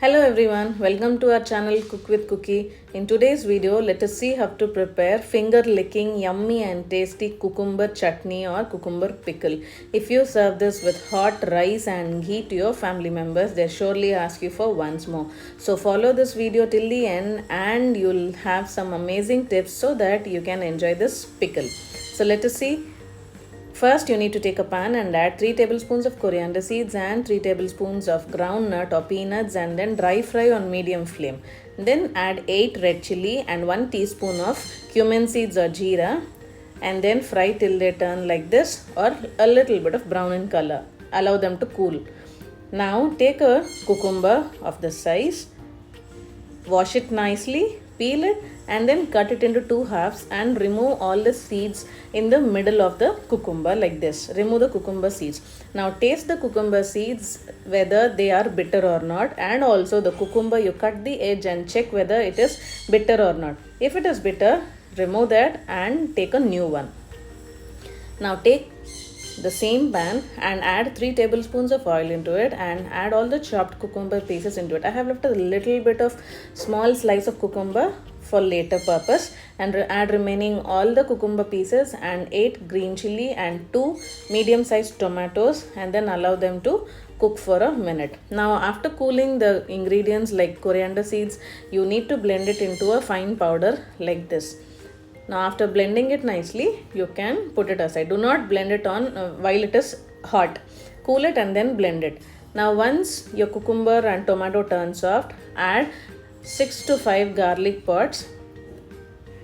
Hello everyone, welcome to our channel Cook with Cookie. In today's video, let us see how to prepare finger licking yummy and tasty cucumber chutney or cucumber pickle. If you serve this with hot rice and ghee to your family members, they surely ask you for once more. So follow this video till the end and you'll have some amazing tips so that you can enjoy this pickle. So let us see. First, you need to take a pan and add 3 tablespoons of coriander seeds and 3 tablespoons of groundnut or peanuts and then dry fry on medium flame. Then add 8 red chili and 1 teaspoon of cumin seeds or jeera and then fry till they turn like this or a little bit of brown in color. Allow them to cool. Now take a cucumber of this size, wash it nicely, peel it and then cut it into 2 halves and remove all the seeds in the middle of the cucumber like this. Remove the cucumber seeds. Now taste the cucumber seeds whether they are bitter or not, and also the cucumber you cut the edge and check whether it is bitter or not. If it is bitter, remove that and take a new one. Now take the same pan and add 3 tablespoons of oil into it and add all the chopped cucumber pieces into it. I have left a little bit of small slice of cucumber for later purpose and add remaining all the cucumber pieces and 8 green chili and 2 medium sized tomatoes and then allow them to cook for a minute. Now after cooling the ingredients like coriander seeds, you need to blend it into a fine powder like this. Now after blending it nicely, you can put it aside. Do not blend it on while it is hot. Cool it and then blend it. Now once your cucumber and tomato turn soft, add 6 to 5 garlic pods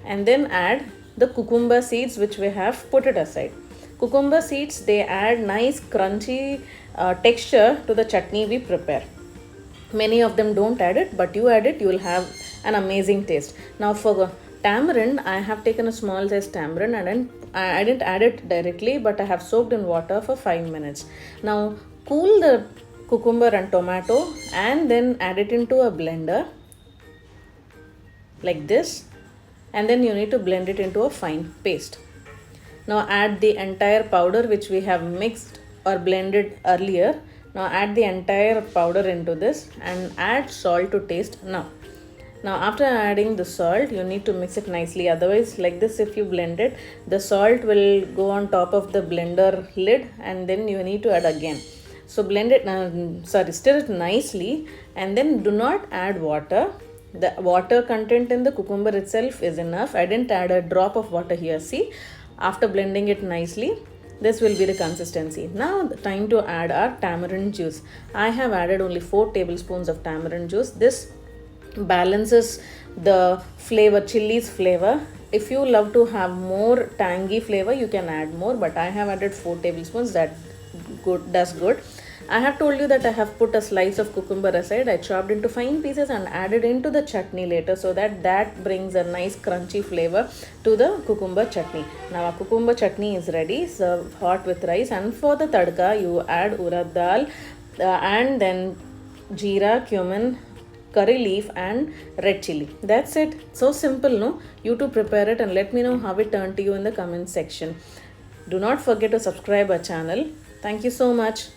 and then add the cucumber seeds which we have put it aside. Cucumber seeds, they add nice crunchy texture to the chutney we prepare. Many of them don't add it, but you add it, you will have an amazing taste. Now for tamarind, I have taken a small size tamarind and I didn't add it directly, but I have soaked in water for 5 minutes. Now cool the cucumber and tomato and then add it into a blender like this, and then you need to blend it into a fine paste. Now add the entire powder which we have mixed or blended earlier. Now add the entire powder into this and add salt to taste now. Now after adding the salt, you need to mix it nicely. Otherwise, like this, if you blend it, the salt will go on top of the blender lid and then you need to add again. So blend it, stir it nicely and then do not add water. The water content in the cucumber itself is enough. I didn't add a drop of water here. See, after blending it nicely, this will be the consistency. Now the time to add our tamarind juice. I have added only 4 tablespoons of tamarind juice. This balances the flavor, chili's flavor. If you love to have more tangy flavor, you can add more, but I have added 4 tablespoons. That does good. I have told you that I have put a slice of cucumber aside. I chopped into fine pieces and added into the chutney later so that brings a nice crunchy flavor to the cucumber chutney. Now our cucumber chutney is ready. Serve hot with rice, and for the tadka you add urad dal and then jeera, cumin, curry leaf and red chili. That's it. So simple, no? You too prepare it and let me know how it turned to you in the comment section. Do not forget to subscribe our channel. Thank you so much.